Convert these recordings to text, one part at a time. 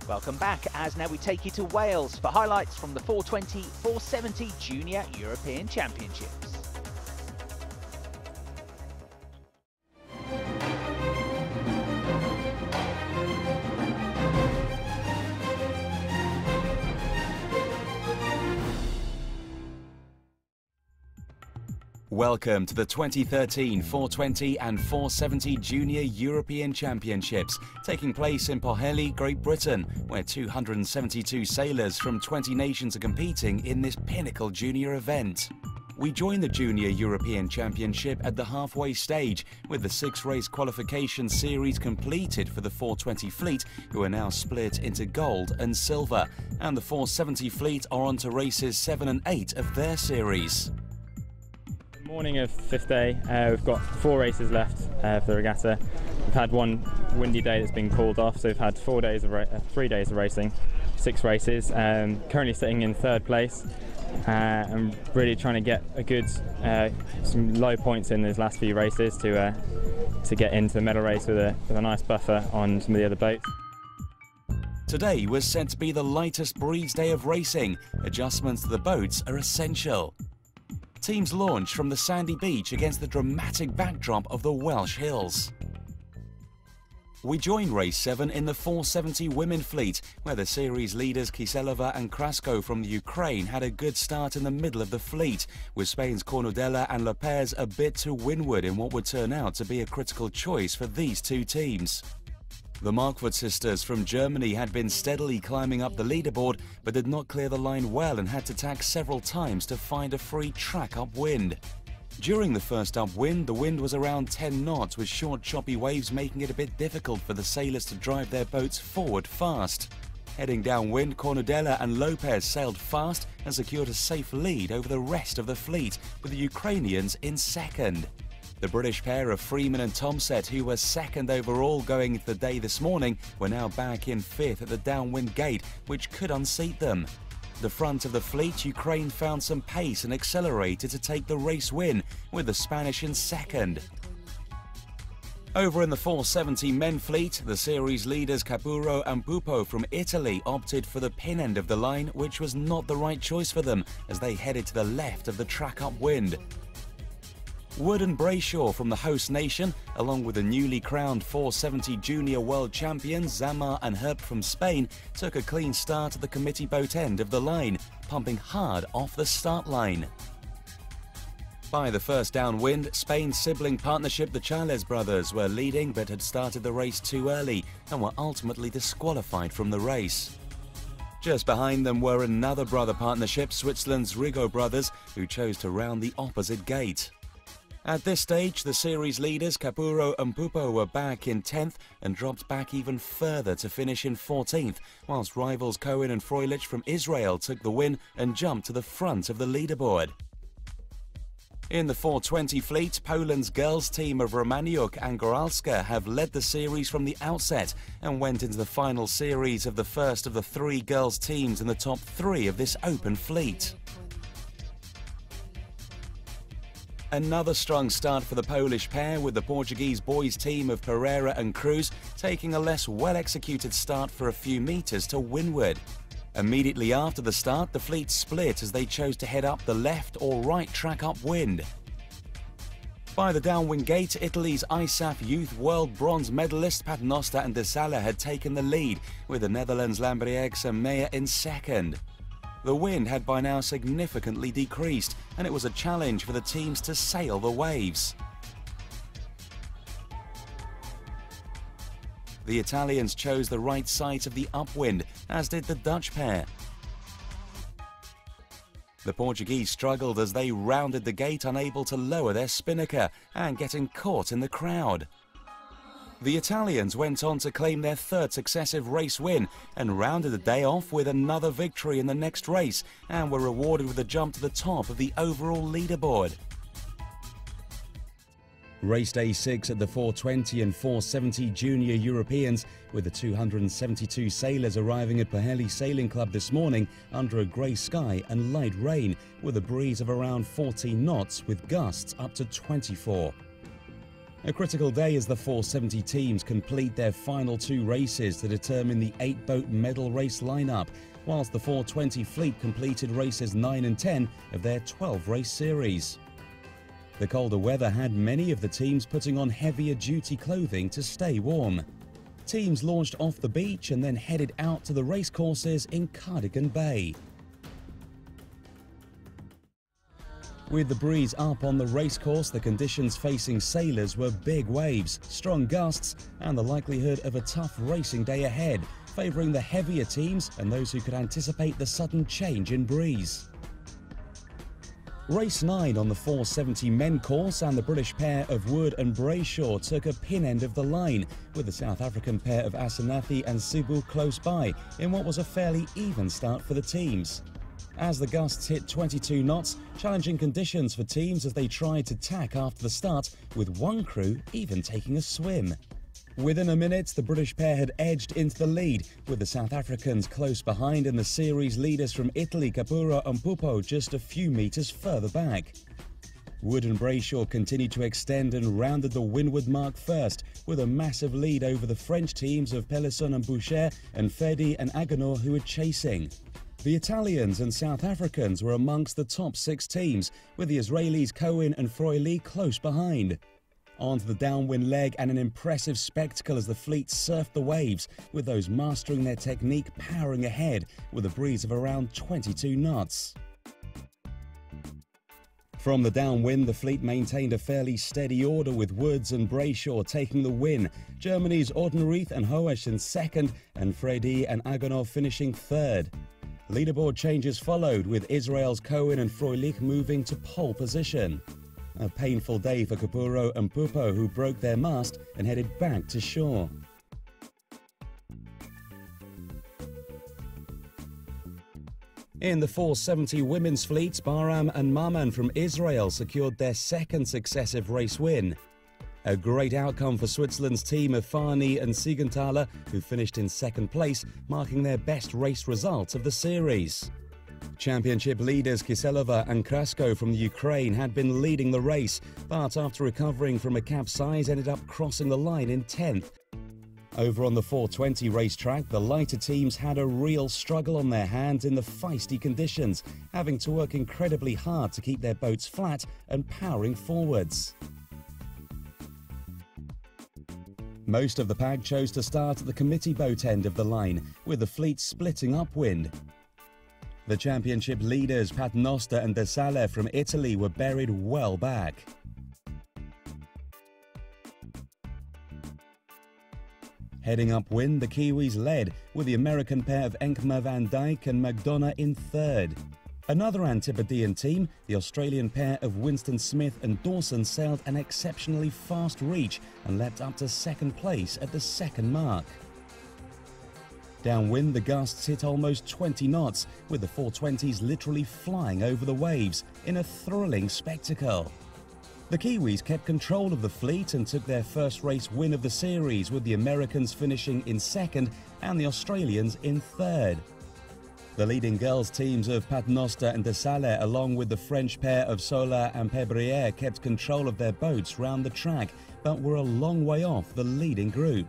Welcome back, as now we take you to Wales for highlights from the 420-470 Junior European Championships. Welcome to the 2013 420 and 470 Junior European Championships, taking place in Pwllheli, Great Britain, where 272 sailors from 20 nations are competing in this pinnacle junior event. We joined the Junior European Championship at the halfway stage, with the 6-race qualification series completed for the 420 fleet, who are now split into gold and silver, and the 470 fleet are on to races 7 and 8 of their series. Morning of 5th day, we've got 4 races left for the regatta. We've had one windy day that's been called off, so we've had 3 days of racing, 6 races. Currently sitting in 3rd place. I'm really trying to get a good, some low points in those last few races to get into the medal race with a nice buffer on some of the other boats. Today was said to be the lightest breeze day of racing. Adjustments to the boats are essential. Teams launch from the sandy beach against the dramatic backdrop of the Welsh hills. We join race 7 in the 470 women fleet, where the series leaders Kiselova and Krasko from the Ukraine had a good start in the middle of the fleet, with Spain's Cornudella and Lopez a bit to windward in what would turn out to be a critical choice for these two teams. The Markwood sisters from Germany had been steadily climbing up the leaderboard, but did not clear the line well and had to tack several times to find a free track upwind. During the first upwind, the wind was around 10 knots, with short choppy waves making it a bit difficult for the sailors to drive their boats forward fast. Heading downwind, Cornudella and Lopez sailed fast and secured a safe lead over the rest of the fleet, with the Ukrainians in 2nd. The British pair of Freeman and Tomset, who were 2nd overall going into the day this morning, were now back in 5th at the downwind gate, which could unseat them. The front of the fleet, Ukraine found some pace and accelerated to take the race win, with the Spanish in 2nd. Over in the 470 men fleet, the series leaders Capurro and Pupo from Italy opted for the pin end of the line, which was not the right choice for them, as they headed to the left of the track upwind. Wood and Brayshaw from the host nation, along with the newly crowned 470 junior world champions Zamar and Herb from Spain, took a clean start at the committee boat end of the line, pumping hard off the start line. By the first downwind, Spain's sibling partnership the Chales brothers were leading but had started the race too early and were ultimately disqualified from the race. Just behind them were another brother partnership, Switzerland's Rigo brothers, who chose to round the opposite gate. At this stage, the series leaders Capurro and Pupo were back in 10th and dropped back even further to finish in 14th, whilst rivals Cohen and Froelich from Israel took the win and jumped to the front of the leaderboard. In the 420 fleet, Poland's girls team of Romaniuk and Goralska have led the series from the outset and went into the final series of the first of the 3 girls teams in the top 3 of this open fleet. Another strong start for the Polish pair, with the Portuguese boys team of Pereira and Cruz taking a less well-executed start for a few metres to windward. Immediately after the start, the fleet split as they chose to head up the left or right track upwind. By the downwind gate, Italy's ISAF Youth World Bronze medalist Paternoster and De Sala had taken the lead, with the Netherlands' Lambrieux and Meyer in 2nd. The wind had by now significantly decreased, and it was a challenge for the teams to sail the waves. The Italians chose the right side of the upwind, as did the Dutch pair. The Portuguese struggled as they rounded the gate, unable to lower their spinnaker and getting caught in the crowd. The Italians went on to claim their 3rd successive race win and rounded the day off with another victory in the next race and were rewarded with a jump to the top of the overall leaderboard. Race day 6 at the 420 and 470 Junior Europeans, with the 272 sailors arriving at Pwllheli Sailing Club this morning under a grey sky and light rain, with a breeze of around 14 knots with gusts up to 24. A critical day as the 470 teams complete their final 2 races to determine the 8-boat medal race lineup, whilst the 420 fleet completed races 9 and 10 of their 12-race series. The colder weather had many of the teams putting on heavier duty clothing to stay warm. Teams launched off the beach and then headed out to the race courses in Cardigan Bay. With the breeze up on the racecourse, the conditions facing sailors were big waves, strong gusts and the likelihood of a tough racing day ahead, favouring the heavier teams and those who could anticipate the sudden change in breeze. Race 9 on the 470 men course and the British pair of Wood and Brayshaw took a pin end of the line, with the South African pair of Asanathi and Sibu close by in what was a fairly even start for the teams. As the gusts hit 22 knots, challenging conditions for teams as they tried to tack after the start, with one crew even taking a swim. Within a minute, the British pair had edged into the lead, with the South Africans close behind and the series leaders from Italy, Capurro and Pupo, just a few metres further back. Wood and Brayshaw continued to extend and rounded the windward mark first, with a massive lead over the French teams of Pellisson and Boucher and Fedi and Agenor, who were chasing. The Italians and South Africans were amongst the top 6 teams, with the Israelis Cohen and Pwllheli close behind. Onto the downwind leg and an impressive spectacle as the fleet surfed the waves, with those mastering their technique powering ahead with a breeze of around 22 knots. From the downwind, the fleet maintained a fairly steady order, with Woods and Brayshaw taking the win, Germany's Ordenreith and Hoesch in second, and Fredy and Agenor finishing third. Leaderboard changes followed, with Israel's Cohen and Froelich moving to pole position. A painful day for Capurro and Pupo, who broke their mast and headed back to shore. In the 470 women's fleets, Bahram and Maman from Israel secured their second successive race win. A great outcome for Switzerland's team of Fani and Siegenthaler, who finished in second place, marking their best race result of the series. Championship leaders Kiselova and Krasko from the Ukraine had been leading the race, but after recovering from a capsize ended up crossing the line in 10th. Over on the 420 racetrack, the lighter teams had a real struggle on their hands in the feisty conditions, having to work incredibly hard to keep their boats flat and powering forwards. Most of the pack chose to start at the committee boat end of the line, with the fleet splitting upwind. The championship leaders Paternoster and De Sale from Italy were buried well back. Heading upwind, the Kiwis led, with the American pair of Enkma Van Dyke and McDonough in third. Another Antipodean team, the Australian pair of Winston Smith and Dawson, sailed an exceptionally fast reach and leapt up to second place at the second mark. Downwind, the gusts hit almost 20 knots, with the 420s literally flying over the waves in a thrilling spectacle. The Kiwis kept control of the fleet and took their first race win of the series, with the Americans finishing in second and the Australians in third. The leading girls' teams of Paternoster and De Sale, along with the French pair of Sola and Pébrière, kept control of their boats round the track, but were a long way off the leading group.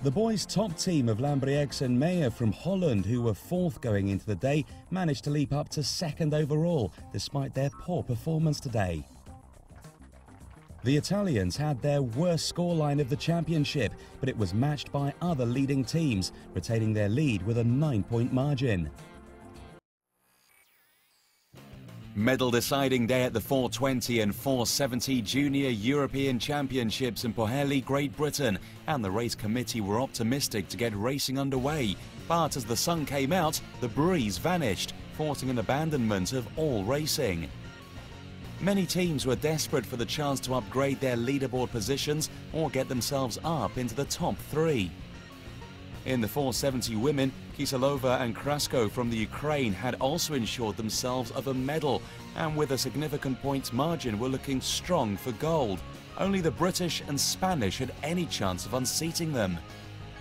The boys' top team of Lambriex and Meyer from Holland, who were fourth going into the day, managed to leap up to second overall, despite their poor performance today. The Italians had their worst scoreline of the championship, but it was matched by other leading teams, retaining their lead with a 9-point margin. Medal deciding day at the 420 and 470 Junior European Championships in Pwllheli, Great Britain, and the race committee were optimistic to get racing underway. But as the sun came out, the breeze vanished, forcing an abandonment of all racing. Many teams were desperate for the chance to upgrade their leaderboard positions or get themselves up into the top 3. In the 470 women, Kiselova and Krasko from the Ukraine had also ensured themselves of a medal, and with a significant points margin were looking strong for gold. Only the British and Spanish had any chance of unseating them.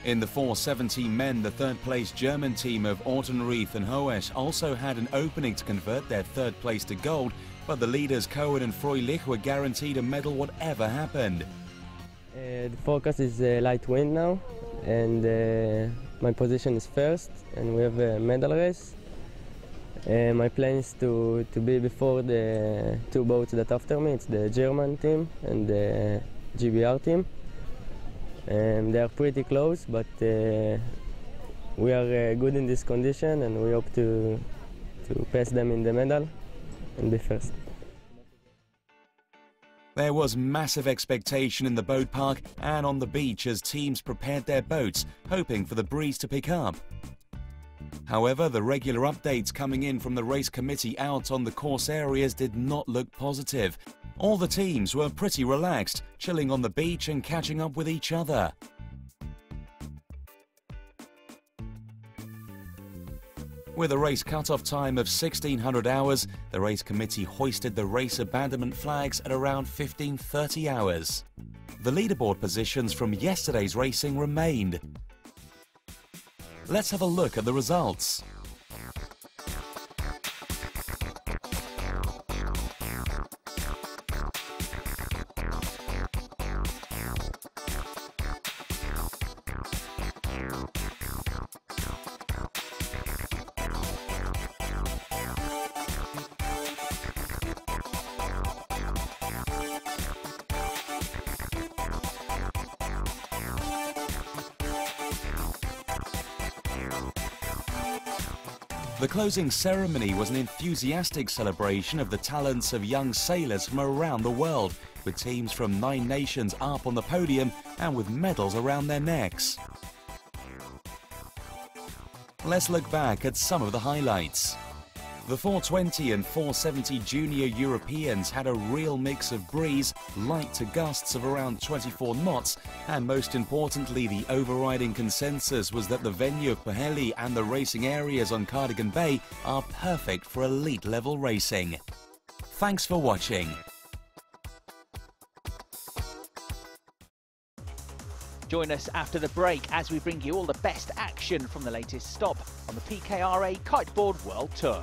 In the 470 men, the third-place German team of Ortenrieth and Hoesch also had an opening to convert their third place to gold, but the leaders Cohen and Pwllheli were guaranteed a medal whatever happened. The forecast is light wind now, and my position is first, and we have a medal race. My plan is to be before the two boats that after me. It's the German team and the GBR team. They are pretty close, but we are good in this condition, and we hope to pass them in the medal and be first. There was massive expectation in the boat park and on the beach as teams prepared their boats, hoping for the breeze to pick up. However, the regular updates coming in from the race committee out on the course areas did not look positive. All the teams were pretty relaxed, chilling on the beach and catching up with each other. With a race cut-off time of 1600 hours, the race committee hoisted the race abandonment flags at around 1530 hours. The leaderboard positions from yesterday's racing remained. Let's have a look at the results. The closing ceremony was an enthusiastic celebration of the talents of young sailors from around the world, with teams from 9 nations up on the podium and with medals around their necks. Let's look back at some of the highlights. The 420 and 470 Junior Europeans had a real mix of breeze, light to gusts of around 24 knots, and most importantly, the overriding consensus was that the venue of Pwllheli and the racing areas on Cardigan Bay are perfect for elite-level racing. Thanks for watching. Join us after the break as we bring you all the best action from the latest stop on the PKRA Kiteboard World Tour.